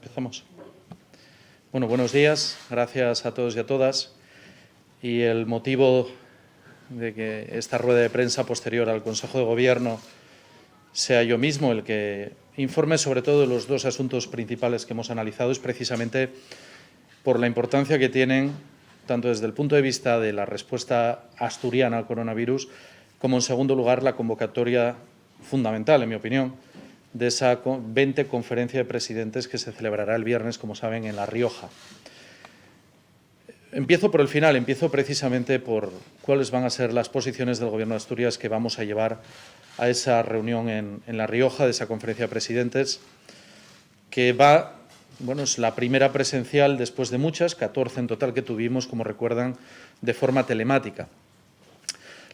Empezamos. Bueno, buenos días. Gracias a todos y a todas. Y el motivo de que esta rueda de prensa posterior al Consejo de Gobierno sea yo mismo el que informe sobre todo de los dos asuntos principales que hemos analizado es precisamente por la importancia que tienen, tanto desde el punto de vista de la respuesta asturiana al coronavirus, como en segundo lugar la convocatoria fundamental, en mi opinión, de esa 20 conferencia de presidentes que se celebrará el viernes, como saben, en La Rioja. Empiezo por el final, empiezo precisamente por cuáles van a ser las posiciones del Gobierno de Asturias que vamos a llevar a esa reunión en La Rioja, de esa conferencia de presidentes, que es la primera presencial después de muchas, 14 en total que tuvimos, como recuerdan, de forma telemática.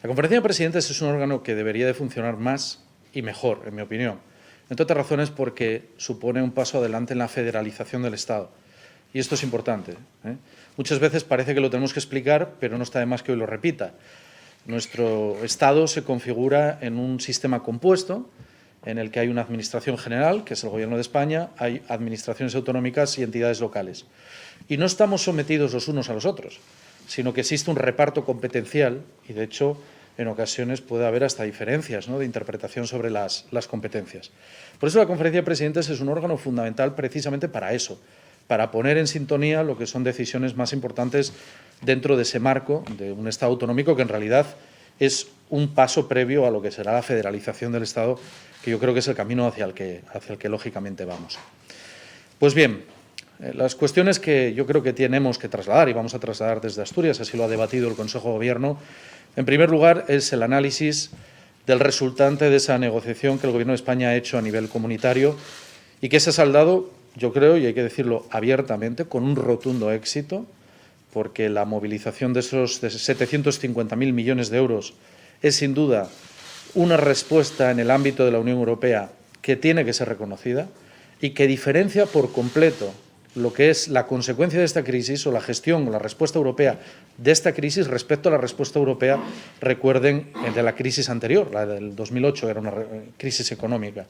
La conferencia de presidentes es un órgano que debería de funcionar más y mejor, en mi opinión. Entre otras razones porque supone un paso adelante en la federalización del Estado. Y esto es importante. Muchas veces parece que lo tenemos que explicar, pero no está de más que hoy lo repita. Nuestro Estado se configura en un sistema compuesto en el que hay una administración general, que es el Gobierno de España, hay administraciones autonómicas y entidades locales. Y no estamos sometidos los unos a los otros, sino que existe un reparto competencial y, de hecho, en ocasiones puede haber hasta diferencias, de interpretación sobre las competencias. Por eso la Conferencia de Presidentes es un órgano fundamental precisamente para eso, para poner en sintonía lo que son decisiones más importantes dentro de ese marco de un Estado autonómico que en realidad es un paso previo a lo que será la federalización del Estado, que yo creo que es el camino hacia el que lógicamente vamos. Pues bien, las cuestiones que yo creo que tenemos que trasladar y vamos a trasladar desde Asturias, así lo ha debatido el Consejo de Gobierno, en primer lugar es el análisis del resultante de esa negociación que el Gobierno de España ha hecho a nivel comunitario y que se ha saldado, yo creo, y hay que decirlo abiertamente, con un rotundo éxito, porque la movilización de esos 750.000 millones de euros es sin duda una respuesta en el ámbito de la Unión Europea que tiene que ser reconocida y que diferencia por completo lo que es la consecuencia de esta crisis o la gestión o la respuesta europea de esta crisis respecto a la respuesta europea, recuerden, de la crisis anterior, la del 2008, era una crisis económica.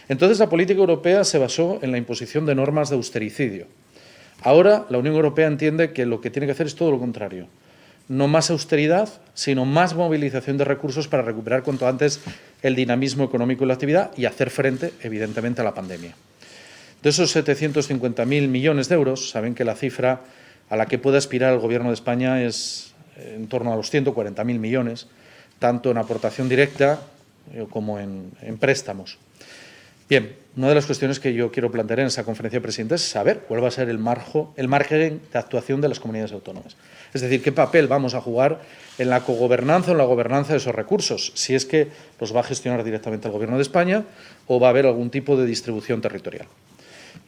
Entonces, la política europea se basó en la imposición de normas de austericidio. Ahora, la Unión Europea entiende que lo que tiene que hacer es todo lo contrario. No más austeridad, sino más movilización de recursos para recuperar cuanto antes el dinamismo económico y la actividad y hacer frente, evidentemente, a la pandemia. De esos 750.000 millones de euros, saben que la cifra a la que puede aspirar el Gobierno de España es en torno a los 140.000 millones, tanto en aportación directa como en préstamos. Bien, una de las cuestiones que yo quiero plantear en esa conferencia de presidentes es saber cuál va a ser el margen de actuación de las comunidades autónomas. Es decir, qué papel vamos a jugar en la cogobernanza o en la gobernanza de esos recursos, si es que los va a gestionar directamente el Gobierno de España o va a haber algún tipo de distribución territorial.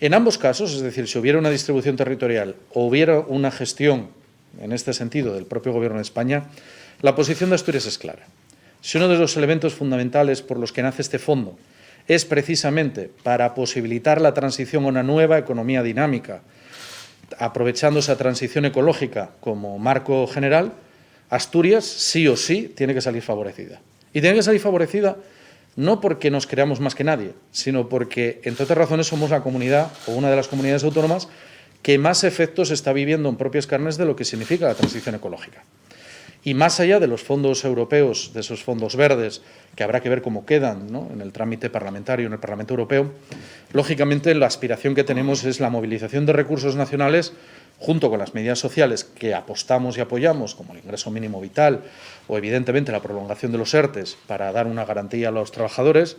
En ambos casos, es decir, si hubiera una distribución territorial o hubiera una gestión en este sentido del propio Gobierno de España, la posición de Asturias es clara. Si uno de los elementos fundamentales por los que nace este fondo es precisamente para posibilitar la transición a una nueva economía dinámica, aprovechando esa transición ecológica como marco general, Asturias sí o sí tiene que salir favorecida. Y tiene que salir favorecida no porque nos creamos más que nadie, sino porque, entre otras razones, somos la comunidad o una de las comunidades autónomas que más efectos está viviendo en propias carnes de lo que significa la transición ecológica. Y más allá de los fondos europeos, de esos fondos verdes, que habrá que ver cómo quedan, en el trámite parlamentario, en el Parlamento Europeo, lógicamente la aspiración que tenemos es la movilización de recursos nacionales junto con las medidas sociales que apostamos y apoyamos, como el ingreso mínimo vital o, evidentemente, la prolongación de los ERTEs para dar una garantía a los trabajadores.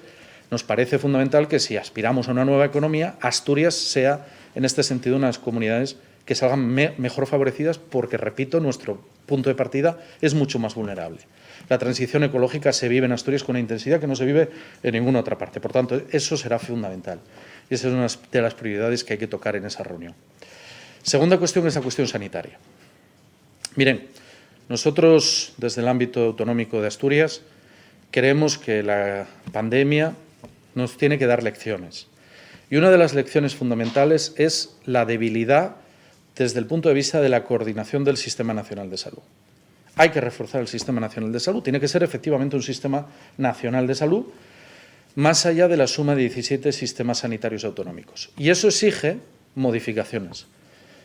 Nos parece fundamental que, si aspiramos a una nueva economía, Asturias sea, en este sentido, una de las comunidades que salgan mejor favorecidas porque, repito, nuestro punto de partida es mucho más vulnerable. La transición ecológica se vive en Asturias con una intensidad que no se vive en ninguna otra parte. Por tanto, eso será fundamental. Y esa es una de las prioridades que hay que tocar en esa reunión. Segunda cuestión es la cuestión sanitaria. Miren, nosotros, desde el ámbito autonómico de Asturias, creemos que la pandemia nos tiene que dar lecciones. Y una de las lecciones fundamentales es la debilidad desde el punto de vista de la coordinación del Sistema Nacional de Salud. Hay que reforzar el Sistema Nacional de Salud. Tiene que ser efectivamente un Sistema Nacional de Salud más allá de la suma de 17 sistemas sanitarios autonómicos. Y eso exige modificaciones.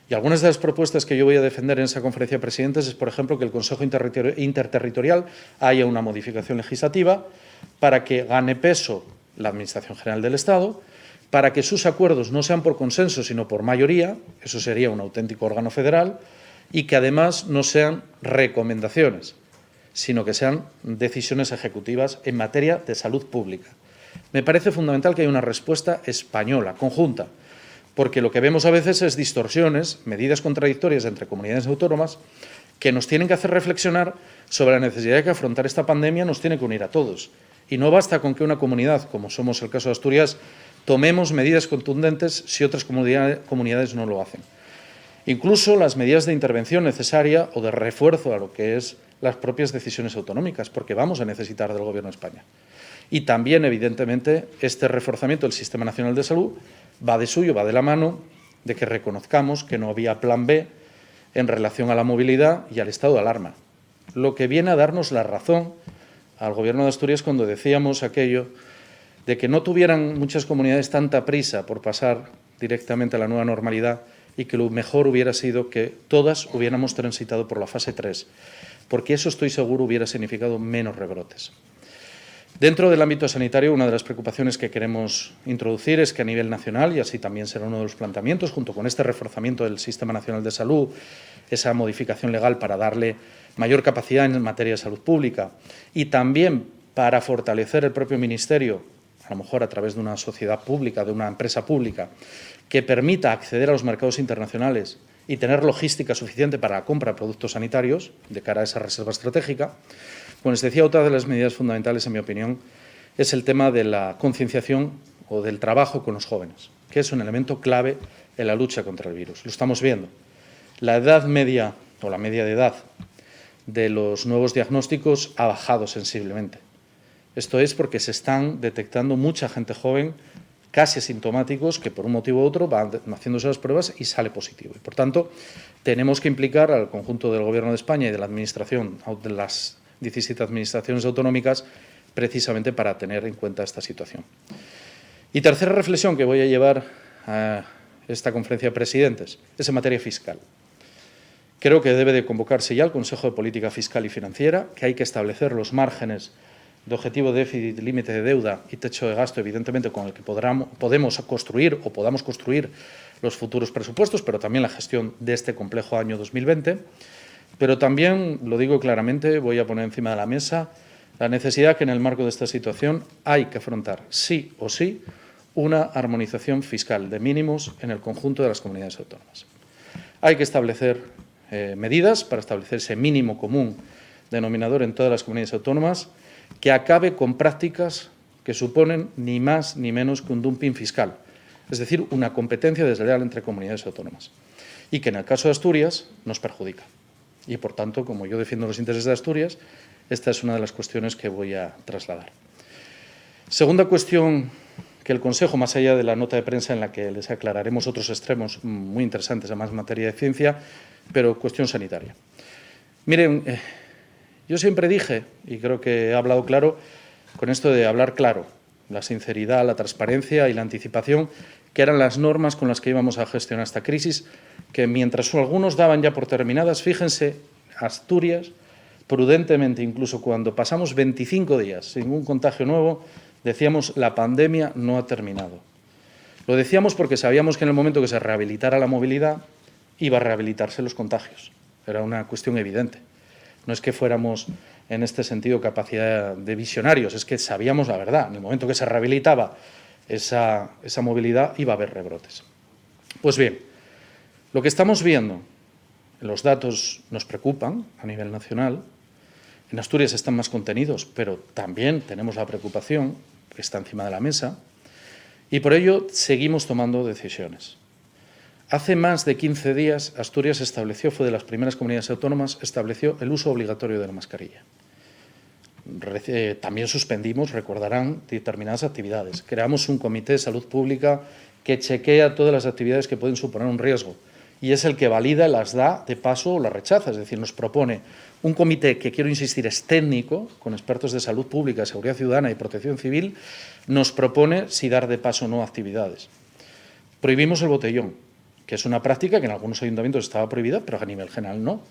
Y algunas de las propuestas que yo voy a defender en esa conferencia de presidentes es, por ejemplo, que el Consejo Interterritorial haya una modificación legislativa para que gane peso la Administración General del Estado, para que sus acuerdos no sean por consenso, sino por mayoría, eso sería un auténtico órgano federal, y que además no sean recomendaciones, sino que sean decisiones ejecutivas en materia de salud pública. Me parece fundamental que haya una respuesta española, conjunta, porque lo que vemos a veces es distorsiones, medidas contradictorias entre comunidades autónomas que nos tienen que hacer reflexionar sobre la necesidad de que afrontar esta pandemia nos tiene que unir a todos. Y no basta con que una comunidad, como somos el caso de Asturias, tomemos medidas contundentes si otras comunidades no lo hacen. Incluso las medidas de intervención necesaria o de refuerzo a lo que es las propias decisiones autonómicas, porque vamos a necesitar del Gobierno de España. Y también, evidentemente, este reforzamiento del Sistema Nacional de Salud va de suyo, va de la mano de que reconozcamos que no había plan B en relación a la movilidad y al estado de alarma. Lo que viene a darnos la razón al Gobierno de Asturias cuando decíamos aquello de que no tuvieran muchas comunidades tanta prisa por pasar directamente a la nueva normalidad y que lo mejor hubiera sido que todas hubiéramos transitado por la fase 3, porque eso, estoy seguro, hubiera significado menos rebrotes. Dentro del ámbito sanitario, una de las preocupaciones que queremos introducir es que a nivel nacional, y así también será uno de los planteamientos, junto con este reforzamiento del Sistema Nacional de Salud, esa modificación legal para darle mayor capacidad en materia de salud pública y también para fortalecer el propio Ministerio, a lo mejor a través de una sociedad pública, de una empresa pública, que permita acceder a los mercados internacionales y tener logística suficiente para la compra de productos sanitarios de cara a esa reserva estratégica. Como les decía, otra de las medidas fundamentales, en mi opinión, es el tema de la concienciación o del trabajo con los jóvenes, que es un elemento clave en la lucha contra el virus. Lo estamos viendo. La edad media o la media de edad de los nuevos diagnósticos ha bajado sensiblemente. Esto es porque se están detectando mucha gente joven, casi asintomáticos, que por un motivo u otro van haciéndose las pruebas y sale positivo. Y, por tanto, tenemos que implicar al conjunto del Gobierno de España y de la Administración, de las 17 administraciones autonómicas, precisamente para tener en cuenta esta situación. Y tercera reflexión que voy a llevar a esta conferencia de presidentes es en materia fiscal. Creo que debe de convocarse ya el Consejo de Política Fiscal y Financiera, que hay que establecer los márgenes de objetivo de déficit, límite de deuda y techo de gasto, evidentemente, con el que podemos construir o podamos construir los futuros presupuestos, pero también la gestión de este complejo año 2020. Pero también, lo digo claramente, voy a poner encima de la mesa la necesidad que en el marco de esta situación hay que afrontar, sí o sí, una armonización fiscal de mínimos en el conjunto de las comunidades autónomas. Hay que establecer medidas para establecer ese mínimo común denominador en todas las comunidades autónomas que acabe con prácticas que suponen ni más ni menos que un dumping fiscal, es decir, una competencia desleal entre comunidades autónomas, y que en el caso de Asturias nos perjudica. Y, por tanto, como yo defiendo los intereses de Asturias, esta es una de las cuestiones que voy a trasladar. Segunda cuestión que el Consejo, más allá de la nota de prensa en la que les aclararemos otros extremos muy interesantes, además en materia de ciencia, pero cuestión sanitaria. Miren, yo siempre dije, y creo que he hablado claro, con esto de hablar claro, la sinceridad, la transparencia y la anticipación, que eran las normas con las que íbamos a gestionar esta crisis, que mientras algunos daban ya por terminadas, fíjense, Asturias, prudentemente, incluso cuando pasamos 25 días sin un contagio nuevo, decíamos la pandemia no ha terminado. Lo decíamos porque sabíamos que en el momento que se rehabilitara la movilidad, iba a rehabilitarse los contagios. Era una cuestión evidente. No es que fuéramos, en este sentido, capacidad de visionarios, es que sabíamos la verdad. En el momento que se rehabilitaba esa movilidad, iba a haber rebrotes. Pues bien, lo que estamos viendo, los datos nos preocupan a nivel nacional. En Asturias están más contenidos, pero también tenemos la preocupación que está encima de la mesa, y por ello seguimos tomando decisiones. Hace más de 15 días Asturias estableció, fue de las primeras comunidades autónomas, estableció el uso obligatorio de la mascarilla. También suspendimos, recordarán, determinadas actividades. Creamos un comité de salud pública que chequea todas las actividades que pueden suponer un riesgo y es el que valida, las da de paso o las rechaza. Es decir, nos propone un comité que, quiero insistir, es técnico, con expertos de salud pública, seguridad ciudadana y protección civil, nos propone si dar de paso o no actividades. Prohibimos el botellón. que es una práctica que en algunos ayuntamientos estaba prohibida, pero a nivel general no.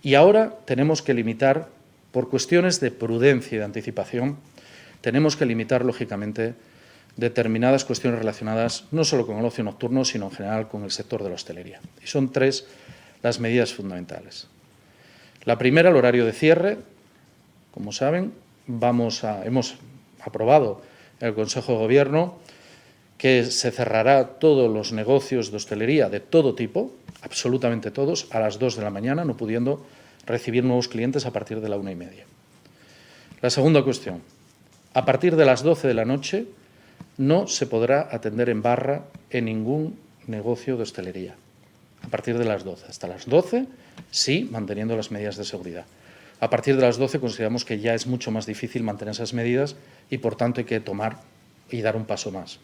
Y ahora tenemos que limitar, por cuestiones de prudencia y de anticipación, tenemos que limitar, lógicamente, determinadas cuestiones relacionadas no solo con el ocio nocturno, sino en general con el sector de la hostelería. Y son tres las medidas fundamentales. La primera, el horario de cierre. Como saben, hemos aprobado en el Consejo de Gobierno que se cerrará todos los negocios de hostelería de todo tipo, absolutamente todos, a las 2 de la mañana, no pudiendo recibir nuevos clientes a partir de la 1:30. La segunda cuestión, a partir de las 12 de la noche no se podrá atender en barra en ningún negocio de hostelería. A partir de las 12. Hasta las 12, sí, manteniendo las medidas de seguridad. A partir de las 12 consideramos que ya es mucho más difícil mantener esas medidas y, por tanto, hay que tomar y dar un paso más.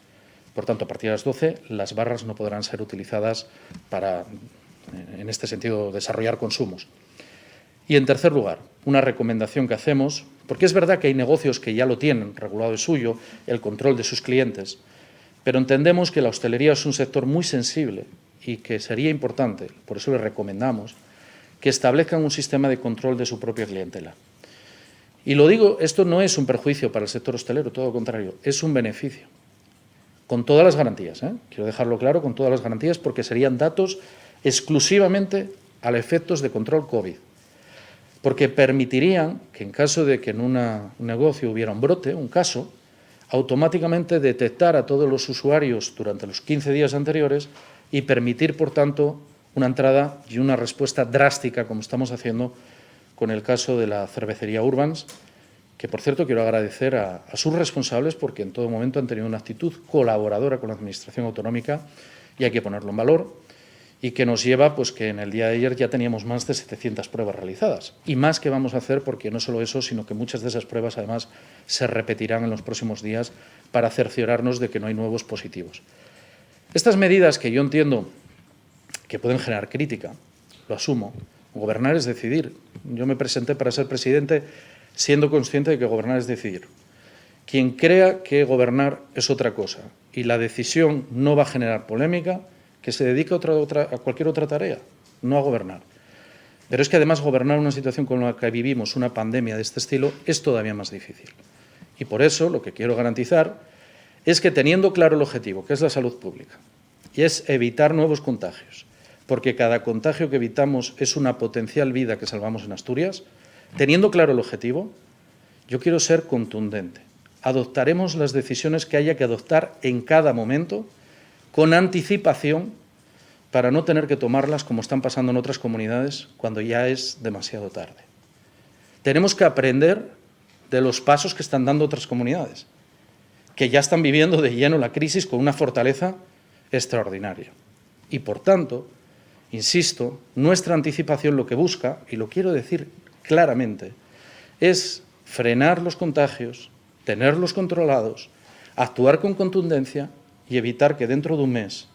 Por tanto, a partir de las 12, las barras no podrán ser utilizadas para, en este sentido, desarrollar consumos. Y, en tercer lugar, una recomendación que hacemos, porque es verdad que hay negocios que ya lo tienen regulado de suyo, el control de sus clientes, pero entendemos que la hostelería es un sector muy sensible y que sería importante, por eso les recomendamos, que establezcan un sistema de control de su propia clientela. Y lo digo, esto no es un perjuicio para el sector hostelero, todo lo contrario, es un beneficio. Con todas las garantías, quiero dejarlo claro, con todas las garantías, porque serían datos exclusivamente a efectos de control COVID. Porque permitirían que en caso de que en un negocio hubiera un brote, un caso, automáticamente detectar a todos los usuarios durante los 15 días anteriores y permitir, por tanto, una entrada y una respuesta drástica, como estamos haciendo con el caso de la cervecería Urbans, que, por cierto, quiero agradecer a sus responsables porque en todo momento han tenido una actitud colaboradora con la Administración autonómica y hay que ponerlo en valor, y que nos lleva pues que en el día de ayer ya teníamos más de 700 pruebas realizadas. Y más que vamos a hacer, porque no solo eso, sino que muchas de esas pruebas, además, se repetirán en los próximos días para cerciorarnos de que no hay nuevos positivos. Estas medidas que yo entiendo que pueden generar crítica, lo asumo. Gobernar es decidir. Yo me presenté para ser presidente siendo consciente de que gobernar es decidir. Quien crea que gobernar es otra cosa y la decisión no va a generar polémica, que se dedique a cualquier otra tarea, no a gobernar. Pero es que además gobernar una situación con la que vivimos, una pandemia de este estilo, es todavía más difícil. Y por eso lo que quiero garantizar es que, teniendo claro el objetivo, que es la salud pública, y es evitar nuevos contagios, porque cada contagio que evitamos es una potencial vida que salvamos en Asturias, teniendo claro el objetivo, yo quiero ser contundente. Adoptaremos las decisiones que haya que adoptar en cada momento, con anticipación, para no tener que tomarlas como están pasando en otras comunidades cuando ya es demasiado tarde. Tenemos que aprender de los pasos que están dando otras comunidades, que ya están viviendo de lleno la crisis con una fortaleza extraordinaria. Y, por tanto, insisto, nuestra anticipación lo que busca, y lo quiero decir claramente, es frenar los contagios, tenerlos controlados, actuar con contundencia y evitar que dentro de un mes,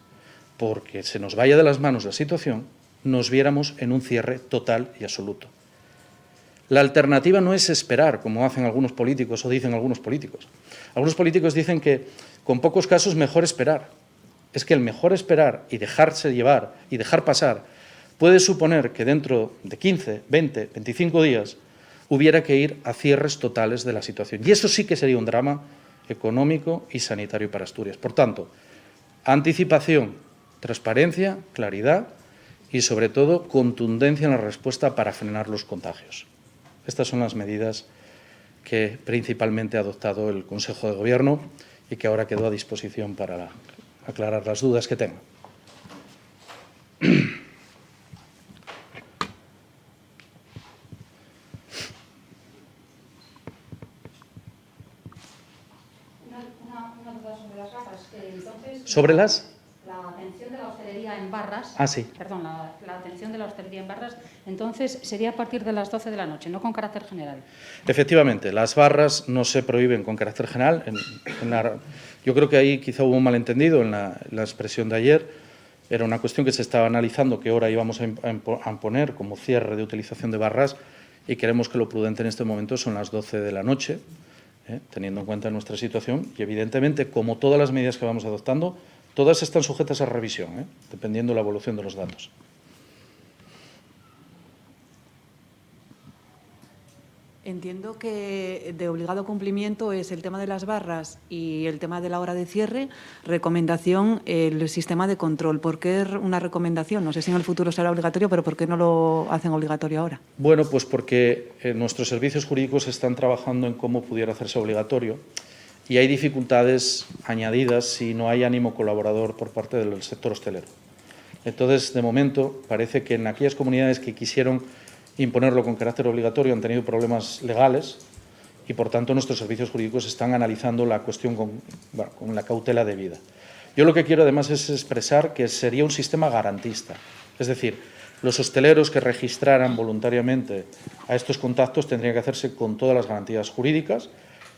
porque se nos vaya de las manos la situación, nos viéramos en un cierre total y absoluto. La alternativa no es esperar, como hacen algunos políticos o dicen algunos políticos. Algunos políticos dicen que con pocos casos mejor esperar. Es que el mejor esperar y dejarse llevar y dejar pasar puede suponer que dentro de 15, 20, 25 días hubiera que ir a cierres totales de la situación. Y eso sí que sería un drama económico y sanitario para Asturias. Por tanto, anticipación, transparencia, claridad y, sobre todo, contundencia en la respuesta para frenar los contagios. Estas son las medidas que principalmente ha adoptado el Consejo de Gobierno y que ahora quedo a disposición para aclarar las dudas que tengan. Una duda sobre las barras. Entonces, ¿Sobre las? La atención de la hostelería en barras. Ah, sí. Perdón, la atención de la hostelería en barras, entonces sería a partir de las 12 de la noche, no con carácter general. Efectivamente, las barras no se prohíben con carácter general. Yo creo que ahí quizá hubo un malentendido en la expresión de ayer. Era una cuestión que se estaba analizando qué hora íbamos a poner como cierre de utilización de barras y creemos que lo prudente en este momento son las 12 de la noche, teniendo en cuenta nuestra situación y, evidentemente, como todas las medidas que vamos adoptando, Todas están sujetas a revisión, dependiendo de la evolución de los datos. Entiendo que de obligado cumplimiento es el tema de las barras y el tema de la hora de cierre. Recomendación, el sistema de control. ¿Por qué una recomendación? No sé si en el futuro será obligatorio, pero ¿por qué no lo hacen obligatorio ahora? Bueno, pues porque nuestros servicios jurídicos están trabajando en cómo pudiera hacerse obligatorio y hay dificultades añadidas si no hay ánimo colaborador por parte del sector hostelero. Entonces, de momento, parece que en aquellas comunidades que quisieron imponerlo con carácter obligatorio han tenido problemas legales y, por tanto, nuestros servicios jurídicos están analizando la cuestión con la cautela debida. Yo lo que quiero, además, es expresar que sería un sistema garantista. Es decir, los hosteleros que registraran voluntariamente a estos contactos tendrían que hacerse con todas las garantías jurídicas,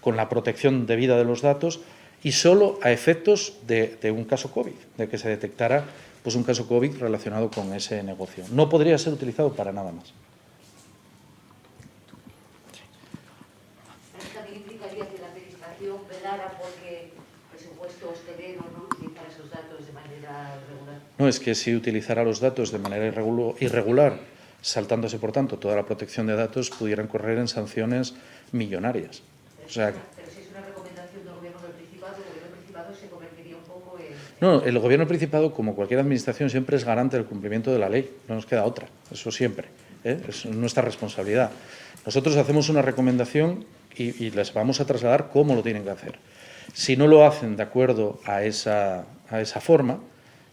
con la protección debida de los datos y solo a efectos de un caso COVID, de que se detectara pues, un caso COVID relacionado con ese negocio. No podría ser utilizado para nada más. No, es que si utilizara los datos de manera irregular, saltándose, por tanto, toda la protección de datos, pudieran correr en sanciones millonarias. O sea, pero si es una recomendación del Gobierno del Principado, el Gobierno del Principado se convertiría un poco en... No, el Gobierno del Principado, como cualquier administración, siempre es garante del cumplimiento de la ley. No nos queda otra, eso siempre. Es nuestra responsabilidad. Nosotros hacemos una recomendación y les vamos a trasladar cómo lo tienen que hacer. Si no lo hacen de acuerdo a esa forma,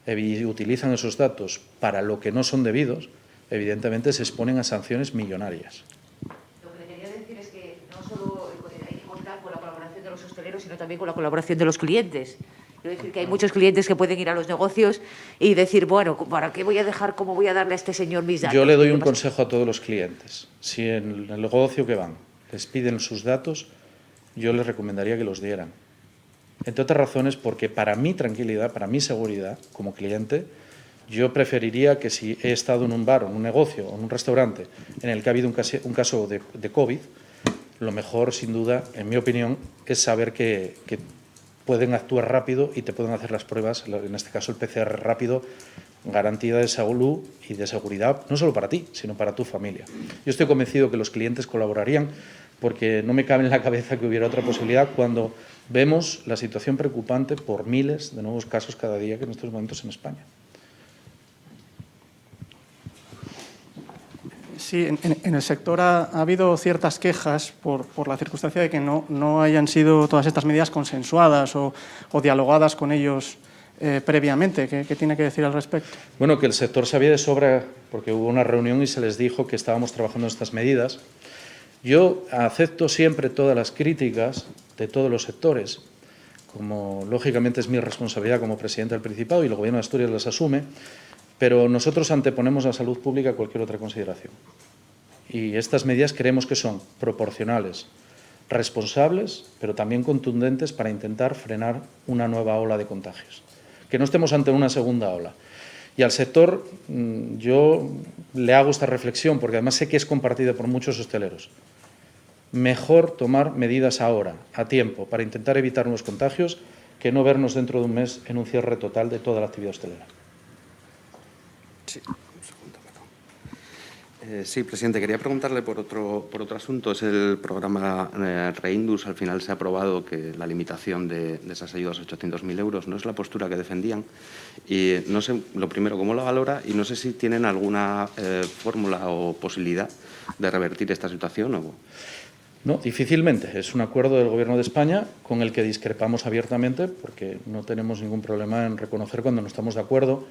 y utilizan esos datos para lo que no son debidos, evidentemente se exponen a sanciones millonarias. Lo que le quería decir es que no solo hay que contar con la colaboración de los hosteleros, sino también con la colaboración de los clientes. Quiero decir que hay muchos clientes que pueden ir a los negocios y decir, bueno, ¿para qué voy a dejar, cómo voy a darle a este señor mis datos? Yo le doy un consejo a todos los clientes. Si en el negocio que van les piden sus datos, yo les recomendaría que los dieran. Entre otras razones, porque para mi tranquilidad, para mi seguridad como cliente, yo preferiría que si he estado en un bar, en un negocio o en un restaurante en el que ha habido un caso de COVID, lo mejor, sin duda, en mi opinión, es saber que pueden actuar rápido y te pueden hacer las pruebas, en este caso el PCR rápido, garantía de salud y de seguridad, no solo para ti, sino para tu familia. Yo estoy convencido que los clientes colaborarían porque no me cabe en la cabeza que hubiera otra posibilidad cuando vemos la situación preocupante por miles de nuevos casos cada día que en estos momentos en España. Sí, en el sector ha habido ciertas quejas por la circunstancia de que no hayan sido todas estas medidas consensuadas o dialogadas con ellos previamente. ¿Qué tiene que decir al respecto? Bueno, que el sector sabía de sobra porque hubo una reunión y se les dijo que estábamos trabajando en estas medidas. Yo acepto siempre todas las críticas de todos los sectores, como lógicamente es mi responsabilidad como presidente del Principado y el Gobierno de Asturias las asume, pero nosotros anteponemos la salud pública a cualquier otra consideración. Y estas medidas creemos que son proporcionales, responsables, pero también contundentes para intentar frenar una nueva ola de contagios. Que no estemos ante una segunda ola. Y al sector yo le hago esta reflexión, porque además sé que es compartida por muchos hosteleros. Mejor tomar medidas ahora, a tiempo, para intentar evitar nuevos contagios, que no vernos dentro de un mes en un cierre total de toda la actividad hostelera. Sí, un segundo, perdón. Sí, presidente, quería preguntarle por otro asunto. Es el programa Reindus. Al final se ha aprobado que la limitación de esas ayudas a 800.000 euros no es la postura que defendían. Y no sé, lo primero, cómo lo valora y no sé si tienen alguna fórmula o posibilidad de revertir esta situación o... No, difícilmente. Es un acuerdo del Gobierno de España con el que discrepamos abiertamente porque no tenemos ningún problema en reconocer cuando no estamos de acuerdo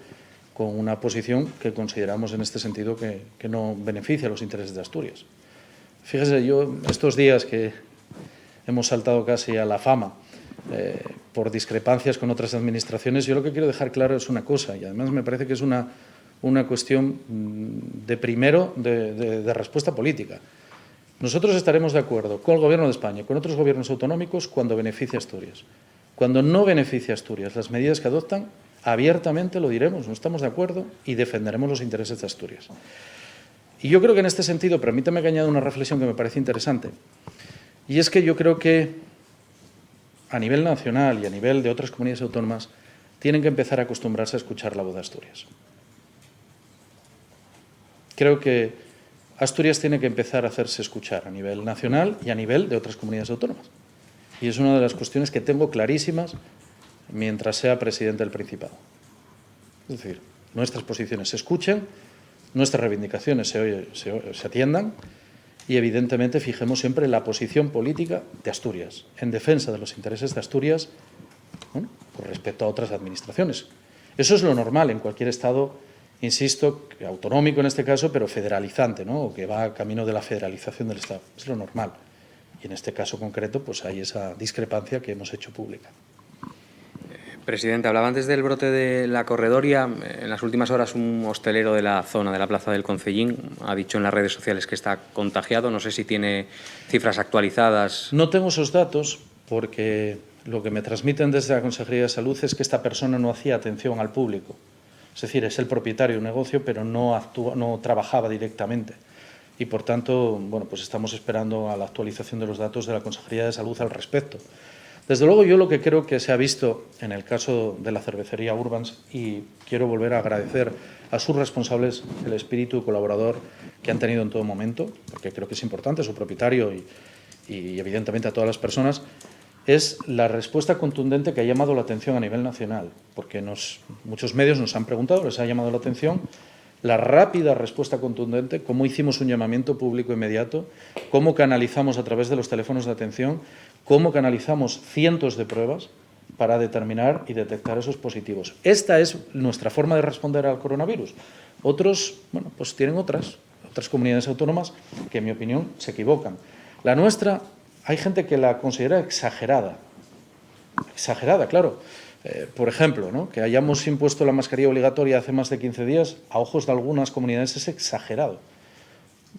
con una posición que consideramos en este sentido que no beneficia a los intereses de Asturias. Fíjese, yo estos días que hemos saltado casi a la fama por discrepancias con otras administraciones, yo lo que quiero dejar claro es una cosa, y además me parece que es una cuestión de respuesta política. Nosotros estaremos de acuerdo con el Gobierno de España y con otros gobiernos autonómicos cuando beneficie a Asturias. Cuando no beneficie a Asturias las medidas que adoptan, abiertamente lo diremos, no estamos de acuerdo y defenderemos los intereses de Asturias. Y yo creo que en este sentido, permítame que añada una reflexión que me parece interesante, y es que yo creo que a nivel nacional y a nivel de otras comunidades autónomas tienen que empezar a acostumbrarse a escuchar la voz de Asturias. Creo que Asturias tiene que empezar a hacerse escuchar a nivel nacional y a nivel de otras comunidades autónomas. Y es una de las cuestiones que tengo clarísimas mientras sea presidente del Principado. Es decir, nuestras posiciones se escuchen, nuestras reivindicaciones se atiendan y, evidentemente, fijemos siempre la posición política de Asturias, en defensa de los intereses de Asturias, bueno, con respecto a otras administraciones. Eso es lo normal en cualquier Estado, insisto, autonómico en este caso, pero federalizante, ¿no? O que va camino de la federalización del Estado. Es lo normal. Y en este caso concreto, pues hay esa discrepancia que hemos hecho pública. Presidente, hablaba antes del brote de la corredoria. En las últimas horas un hostelero de la zona de la Plaza del Concellín ha dicho en las redes sociales que está contagiado. No sé si tiene cifras actualizadas. No tengo esos datos porque lo que me transmiten desde la Consejería de Salud es que esta persona no hacía atención al público. Es decir, es el propietario de un negocio, pero no trabajaba directamente. Y, por tanto, bueno, pues estamos esperando a la actualización de los datos de la Consejería de Salud al respecto. Desde luego, yo lo que creo que se ha visto en el caso de la cervecería Urbans, y quiero volver a agradecer a sus responsables el espíritu colaborador que han tenido en todo momento, porque creo que es importante, su propietario y evidentemente a todas las personas, es la respuesta contundente que ha llamado la atención a nivel nacional, porque muchos medios nos han preguntado, les ha llamado la atención la rápida respuesta contundente, cómo hicimos un llamamiento público inmediato, cómo canalizamos a través de los teléfonos de atención, cómo canalizamos cientos de pruebas para determinar y detectar esos positivos. Esta es nuestra forma de responder al coronavirus. Otros, bueno, pues tienen otras comunidades autónomas que, en mi opinión, se equivocan. La nuestra, hay gente que la considera exagerada. Exagerada, claro. Por ejemplo, ¿no?, que hayamos impuesto la mascarilla obligatoria hace más de 15 días, a ojos de algunas comunidades es exagerado.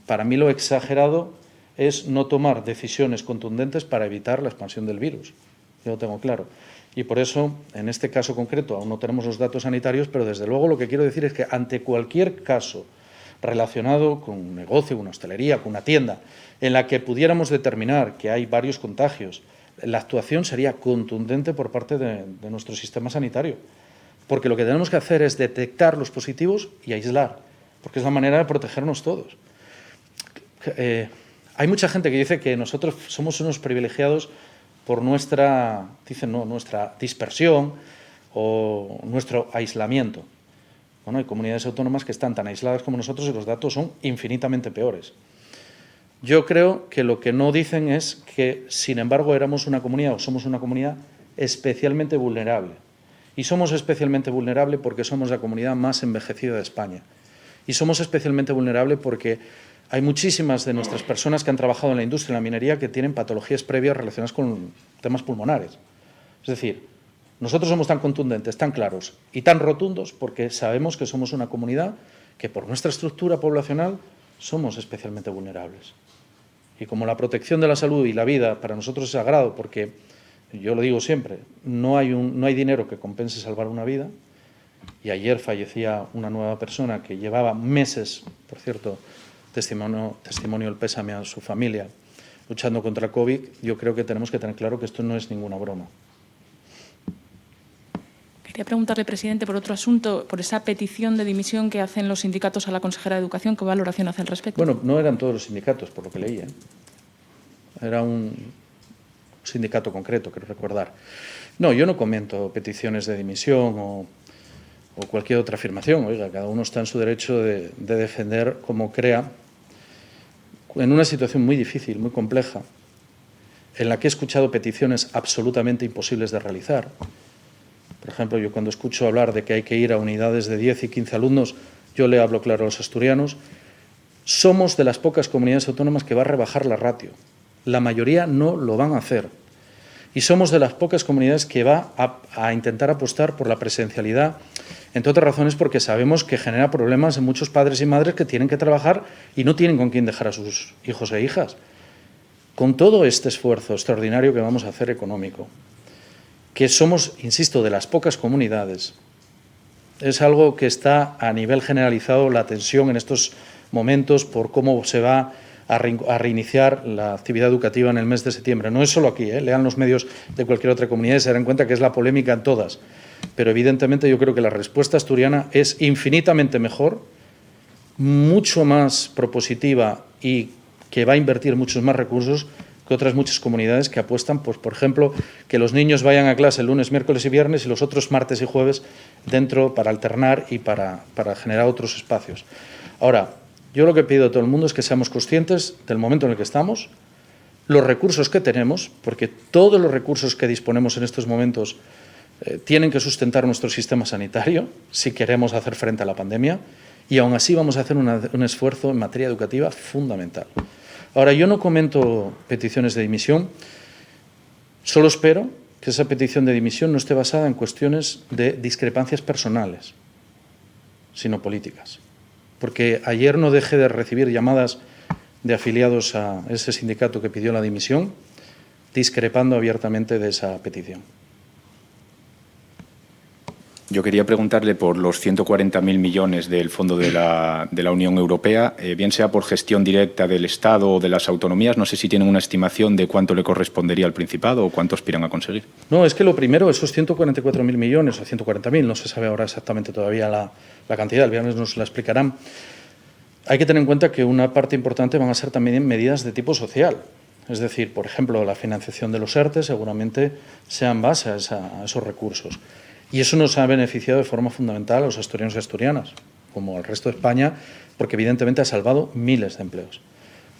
Para mí lo exagerado es no tomar decisiones contundentes para evitar la expansión del virus. Yo lo tengo claro. Y por eso, en este caso concreto, aún no tenemos los datos sanitarios, pero desde luego lo que quiero decir es que ante cualquier caso relacionado con un negocio, una hostelería, con una tienda, en la que pudiéramos determinar que hay varios contagios, la actuación sería contundente por parte de nuestro sistema sanitario, porque lo que tenemos que hacer es detectar los positivos y aislar, porque es la manera de protegernos todos. Hay mucha gente que dice que nosotros somos unos privilegiados por nuestra dispersión o nuestro aislamiento. Bueno, hay comunidades autónomas que están tan aisladas como nosotros y los datos son infinitamente peores. Yo creo que lo que no dicen es que, sin embargo, éramos una comunidad o somos una comunidad especialmente vulnerable. Y somos especialmente vulnerables porque somos la comunidad más envejecida de España. Y somos especialmente vulnerables porque hay muchísimas de nuestras personas que han trabajado en la industria, en la minería, que tienen patologías previas relacionadas con temas pulmonares. Es decir, nosotros somos tan contundentes, tan claros y tan rotundos porque sabemos que somos una comunidad que, por nuestra estructura poblacional, somos especialmente vulnerables. Y como la protección de la salud y la vida para nosotros es sagrado, porque, yo lo digo siempre, no hay dinero que compense salvar una vida, y ayer fallecía una nueva persona que llevaba meses, por cierto, testimonio el pésame a su familia, luchando contra el COVID, yo creo que tenemos que tener claro que esto no es ninguna broma. Quería preguntarle, presidente, por otro asunto, por esa petición de dimisión que hacen los sindicatos a la consejera de Educación. ¿Qué valoración hace al respecto? Bueno, no eran todos los sindicatos, por lo que leí. Era un sindicato concreto, quiero recordar. No, yo no comento peticiones de dimisión o cualquier otra afirmación. Oiga, cada uno está en su derecho de defender como crea, en una situación muy difícil, muy compleja, en la que he escuchado peticiones absolutamente imposibles de realizar. Por ejemplo, yo cuando escucho hablar de que hay que ir a unidades de 10 y 15 alumnos, yo le hablo claro a los asturianos, somos de las pocas comunidades autónomas que va a rebajar la ratio. La mayoría no lo van a hacer. Y somos de las pocas comunidades que va a intentar apostar por la presencialidad, entre otras razones porque sabemos que genera problemas en muchos padres y madres que tienen que trabajar y no tienen con quién dejar a sus hijos e hijas. Con todo este esfuerzo extraordinario que vamos a hacer económico, que somos, insisto, de las pocas comunidades, es algo que está a nivel generalizado la tensión en estos momentos por cómo se va a reiniciar la actividad educativa en el mes de septiembre. No es solo aquí, lean los medios de cualquier otra comunidad y se darán cuenta que es la polémica en todas. Pero evidentemente yo creo que la respuesta asturiana es infinitamente mejor, mucho más propositiva y que va a invertir muchos más recursos que otras muchas comunidades que apuestan, pues, por ejemplo, que los niños vayan a clase lunes, miércoles y viernes y los otros martes y jueves dentro para alternar y para generar otros espacios. Ahora, yo lo que pido a todo el mundo es que seamos conscientes del momento en el que estamos, los recursos que tenemos, porque todos los recursos que disponemos en estos momentos tienen que sustentar nuestro sistema sanitario si queremos hacer frente a la pandemia, y aún así vamos a hacer un esfuerzo en materia educativa fundamental. Ahora, yo no comento peticiones de dimisión, solo espero que esa petición de dimisión no esté basada en cuestiones de discrepancias personales, sino políticas. Porque ayer no dejé de recibir llamadas de afiliados a ese sindicato que pidió la dimisión, discrepando abiertamente de esa petición. Yo quería preguntarle por los 140.000 millones del Fondo de la Unión Europea, bien sea por gestión directa del Estado o de las autonomías. No sé si tienen una estimación de cuánto le correspondería al Principado o cuánto aspiran a conseguir. No, es que lo primero, esos 144.000 millones o 140.000, no se sabe ahora exactamente todavía la cantidad, el viernes nos la explicarán. Hay que tener en cuenta que una parte importante van a ser también medidas de tipo social. Es decir, por ejemplo, la financiación de los ERTE seguramente sea en base a esos recursos. Y eso nos ha beneficiado de forma fundamental a los asturianos y asturianas, como al resto de España, porque evidentemente ha salvado miles de empleos.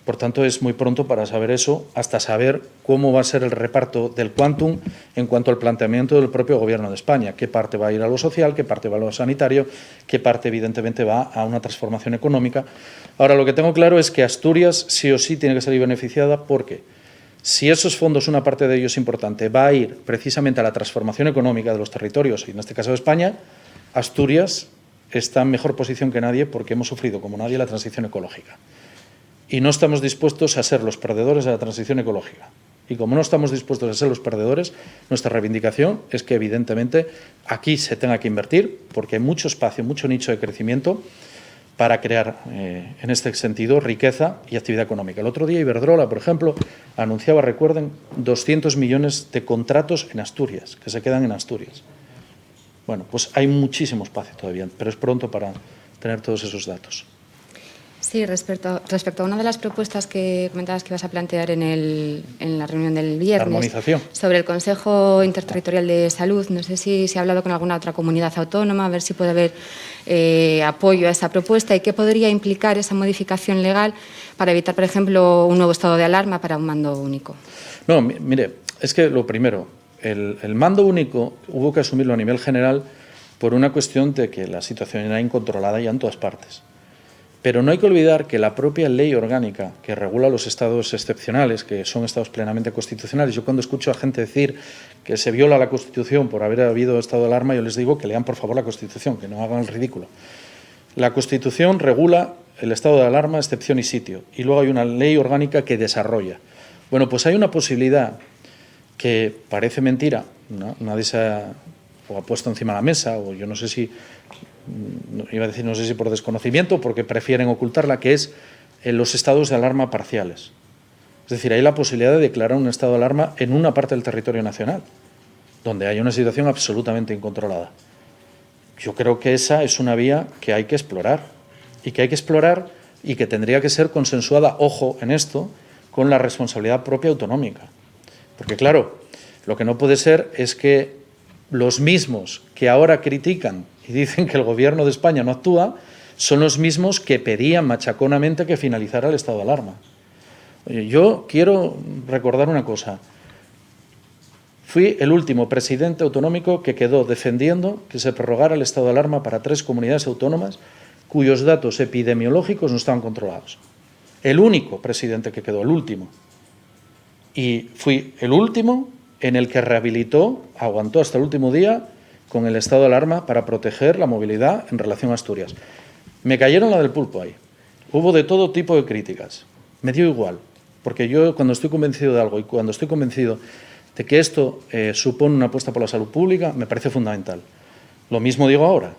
Por tanto, es muy pronto para saber eso, hasta saber cómo va a ser el reparto del quantum en cuanto al planteamiento del propio Gobierno de España. Qué parte va a ir a lo social, qué parte va a lo sanitario, qué parte evidentemente va a una transformación económica. Ahora, lo que tengo claro es que Asturias sí o sí tiene que salir beneficiada porque si esos fondos, una parte de ellos importante, va a ir precisamente a la transformación económica de los territorios, y en este caso de España, Asturias está en mejor posición que nadie porque hemos sufrido como nadie la transición ecológica. Y no estamos dispuestos a ser los perdedores de la transición ecológica. Y como no estamos dispuestos a ser los perdedores, nuestra reivindicación es que evidentemente aquí se tenga que invertir porque hay mucho espacio, mucho nicho de crecimiento para crear, en este sentido, riqueza y actividad económica. El otro día Iberdrola, por ejemplo, anunciaba, recuerden, 200 millones de contratos en Asturias, que se quedan en Asturias. Bueno, pues hay muchísimo espacio todavía, pero es pronto para tener todos esos datos. Sí, respecto a una de las propuestas que comentabas que ibas a plantear en la reunión del viernes, la armonización. Sobre el Consejo Interterritorial de Salud, no sé si se ha hablado con alguna otra comunidad autónoma, a ver si puede haber apoyo a esa propuesta y qué podría implicar esa modificación legal para evitar, por ejemplo, un nuevo estado de alarma para un mando único. No, mire, es que lo primero, el mando único hubo que asumirlo a nivel general por una cuestión de que la situación era incontrolada ya en todas partes. Pero no hay que olvidar que la propia ley orgánica que regula los estados excepcionales, que son estados plenamente constitucionales, yo cuando escucho a gente decir que se viola la Constitución por haber habido estado de alarma, yo les digo que lean por favor la Constitución, que no hagan el ridículo. La Constitución regula el estado de alarma, excepción y sitio, y luego hay una ley orgánica que desarrolla. Bueno, pues hay una posibilidad que parece mentira, ¿no? Nadie se ha puesto encima de la mesa, o yo no sé si... iba a decir no sé si por desconocimiento, porque prefieren ocultarla, que es los estados de alarma parciales. Es decir, hay la posibilidad de declarar un estado de alarma en una parte del territorio nacional, donde hay una situación absolutamente incontrolada. Yo creo que esa es una vía que hay que explorar, y que tendría que ser consensuada, ojo en esto, con la responsabilidad propia autonómica. Porque claro, lo que no puede ser es que los mismos que ahora critican y dicen que el Gobierno de España no actúa, son los mismos que pedían machaconamente que finalizara el estado de alarma. Oye, yo quiero recordar una cosa. Fui el último presidente autonómico que quedó defendiendo que se prorrogara el estado de alarma para 3 comunidades autónomas cuyos datos epidemiológicos no estaban controlados. El único presidente que quedó, el último. Y fui el último en el que rehabilitó, aguantó hasta el último día con el estado de alarma para proteger la movilidad en relación a Asturias. Me cayeron la del pulpo ahí. Hubo de todo tipo de críticas. Me dio igual, porque yo cuando estoy convencido de algo y cuando estoy convencido de que esto supone una apuesta por la salud pública, me parece fundamental. Lo mismo digo ahora.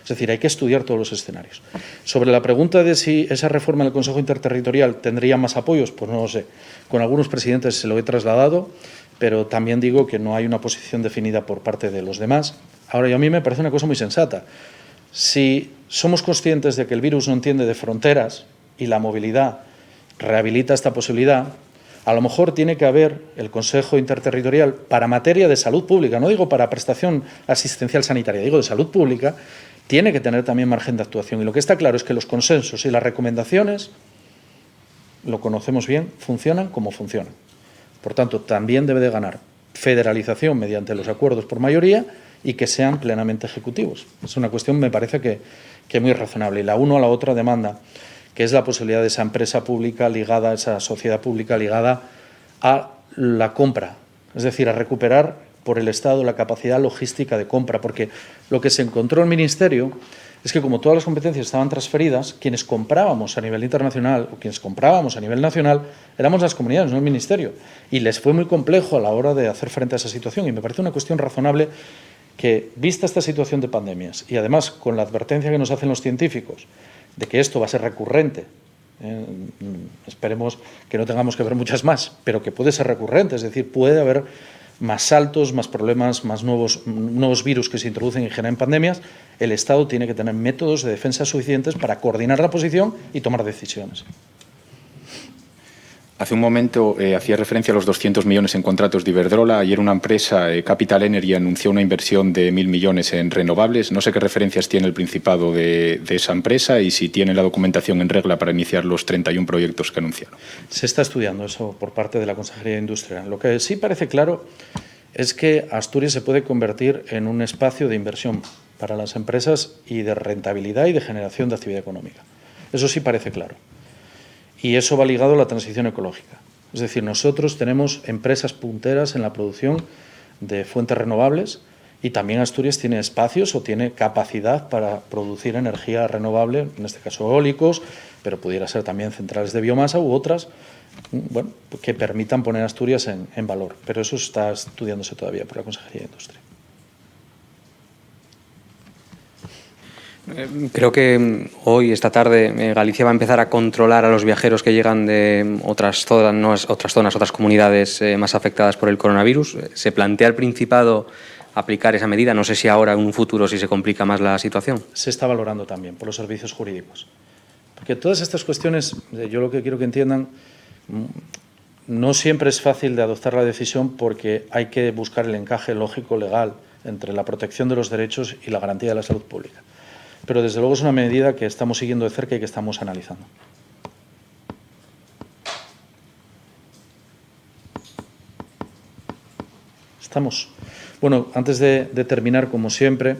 Es decir, hay que estudiar todos los escenarios. Sobre la pregunta de si esa reforma del Consejo Interterritorial tendría más apoyos, pues no lo sé. Con algunos presidentes se lo he trasladado, pero también digo que no hay una posición definida por parte de los demás. Ahora, y a mí me parece una cosa muy sensata. Si somos conscientes de que el virus no entiende de fronteras y la movilidad rehabilita esta posibilidad, a lo mejor tiene que haber el Consejo Interterritorial para materia de salud pública, no digo para prestación asistencial sanitaria, digo de salud pública, tiene que tener también margen de actuación. Y lo que está claro es que los consensos y las recomendaciones, lo conocemos bien, funcionan como funcionan. Por tanto, también debe de ganar federalización mediante los acuerdos por mayoría y que sean plenamente ejecutivos. Es una cuestión, me parece, que muy razonable. Y la una a la otra demanda, que es la posibilidad de esa empresa pública ligada, esa sociedad pública ligada a la compra, es decir, a recuperar por el Estado la capacidad logística de compra, porque lo que se encontró el Ministerio es que como todas las competencias estaban transferidas, quienes comprábamos a nivel internacional o quienes comprábamos a nivel nacional éramos las comunidades, no el Ministerio, y les fue muy complejo a la hora de hacer frente a esa situación y me parece una cuestión razonable que, vista esta situación de pandemias y además con la advertencia que nos hacen los científicos de que esto va a ser recurrente, esperemos que no tengamos que ver muchas más, pero que puede ser recurrente, es decir, puede haber más saltos, más problemas, más nuevos virus que se introducen y generan pandemias, el Estado tiene que tener métodos de defensa suficientes para coordinar la posición y tomar decisiones. Hace un momento hacía referencia a los 200 millones en contratos de Iberdrola. Ayer una empresa, Capital Energy, anunció una inversión de 1.000 millones en renovables. No sé qué referencias tiene el Principado de esa empresa y si tiene la documentación en regla para iniciar los 31 proyectos que anunciaron. Se está estudiando eso por parte de la Consejería de Industria. Lo que sí parece claro es que Asturias se puede convertir en un espacio de inversión para las empresas y de rentabilidad y de generación de actividad económica. Eso sí parece claro. Y eso va ligado a la transición ecológica. Es decir, nosotros tenemos empresas punteras en la producción de fuentes renovables y también Asturias tiene espacios o tiene capacidad para producir energía renovable, en este caso eólicos, pero pudiera ser también centrales de biomasa u otras, bueno, que permitan poner a Asturias en valor. Pero eso está estudiándose todavía por la Consejería de Industria. Creo que hoy, esta tarde, Galicia va a empezar a controlar a los viajeros que llegan de otras zonas, otras comunidades más afectadas por el coronavirus. ¿Se plantea el Principado aplicar esa medida? No sé si ahora, en un futuro, si se complica más la situación. Se está valorando también por los servicios jurídicos. Porque todas estas cuestiones, yo lo que quiero que entiendan, no siempre es fácil de adoptar la decisión porque hay que buscar el encaje lógico legal entre la protección de los derechos y la garantía de la salud pública. Pero desde luego es una medida que estamos siguiendo de cerca y que estamos analizando. Estamos. Bueno, antes de terminar, como siempre,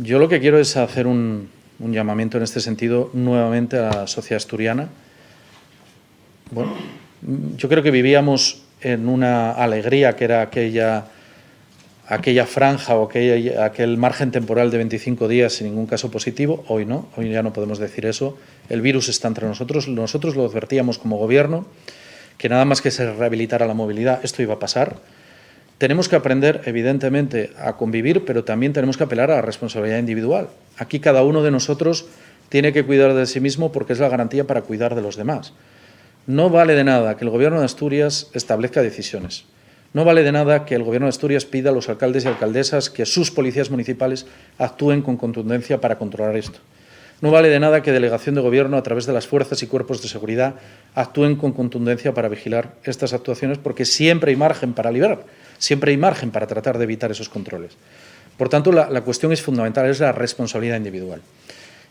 yo lo que quiero es hacer un llamamiento en este sentido nuevamente a la sociedad asturiana. Bueno, yo creo que vivíamos en una alegría que era aquella franja o aquel margen temporal de 25 días sin ningún caso positivo. Hoy no, hoy ya no podemos decir eso. El virus está entre nosotros. Nosotros lo advertíamos como gobierno, que nada más que se rehabilitara la movilidad, esto iba a pasar. Tenemos que aprender, evidentemente, a convivir, pero también tenemos que apelar a la responsabilidad individual. Aquí cada uno de nosotros tiene que cuidar de sí mismo porque es la garantía para cuidar de los demás. No vale de nada que el Gobierno de Asturias establezca decisiones. No vale de nada que el Gobierno de Asturias pida a los alcaldes y alcaldesas que sus policías municipales actúen con contundencia para controlar esto. No vale de nada que delegación de Gobierno, a través de las fuerzas y cuerpos de seguridad, actúen con contundencia para vigilar estas actuaciones, porque siempre hay margen para liberar, siempre hay margen para tratar de evitar esos controles. Por tanto, la cuestión es fundamental, es la responsabilidad individual.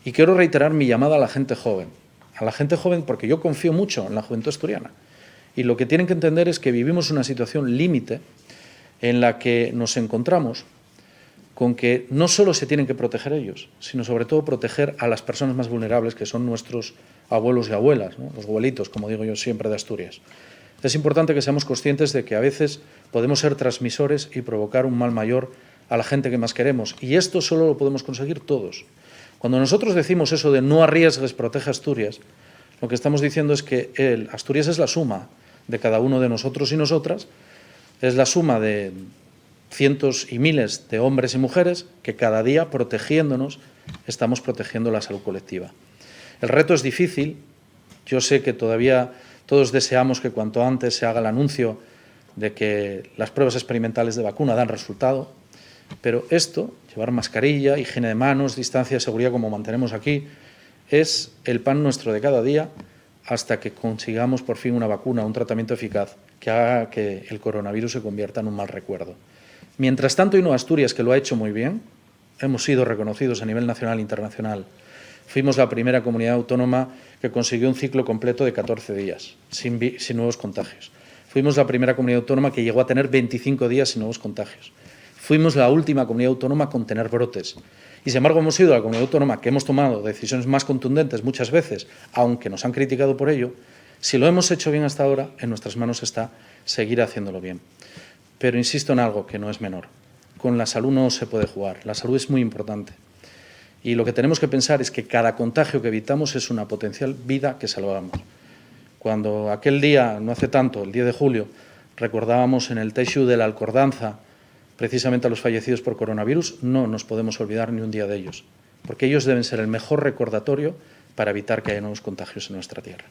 Y quiero reiterar mi llamada a la gente joven porque yo confío mucho en la juventud asturiana. Y lo que tienen que entender es que vivimos una situación límite en la que nos encontramos con que no solo se tienen que proteger ellos, sino sobre todo proteger a las personas más vulnerables, que son nuestros abuelos y abuelas, ¿no? Los abuelitos, como digo yo siempre, de Asturias. Es importante que seamos conscientes de que a veces podemos ser transmisores y provocar un mal mayor a la gente que más queremos. Y esto solo lo podemos conseguir todos. Cuando nosotros decimos eso de no arriesgues, protege Asturias, lo que estamos diciendo es que Asturias es la suma de cada uno de nosotros y nosotras, es la suma de cientos y miles de hombres y mujeres que cada día, protegiéndonos, estamos protegiendo la salud colectiva. El reto es difícil. Yo sé que todavía todos deseamos que cuanto antes se haga el anuncio de que las pruebas experimentales de vacuna dan resultado, pero esto, llevar mascarilla, higiene de manos, distancia de seguridad como mantenemos aquí, es el pan nuestro de cada día hasta que consigamos por fin una vacuna, un tratamiento eficaz que haga que el coronavirus se convierta en un mal recuerdo. Mientras tanto, Nueva Asturias, que lo ha hecho muy bien, hemos sido reconocidos a nivel nacional e internacional. Fuimos la primera comunidad autónoma que consiguió un ciclo completo de 14 días, sin nuevos contagios. Fuimos la primera comunidad autónoma que llegó a tener 25 días sin nuevos contagios. Fuimos la última comunidad autónoma con tener brotes. Y, sin embargo, hemos sido la comunidad autónoma que hemos tomado decisiones más contundentes muchas veces, aunque nos han criticado por ello. Si lo hemos hecho bien hasta ahora, en nuestras manos está seguir haciéndolo bien. Pero insisto en algo que no es menor. Con la salud no se puede jugar. La salud es muy importante. Y lo que tenemos que pensar es que cada contagio que evitamos es una potencial vida que salvamos. Cuando aquel día, no hace tanto, el 10 de julio, recordábamos en el Teixu de la Alcordanza precisamente a los fallecidos por coronavirus, no nos podemos olvidar ni un día de ellos, porque ellos deben ser el mejor recordatorio para evitar que haya nuevos contagios en nuestra tierra.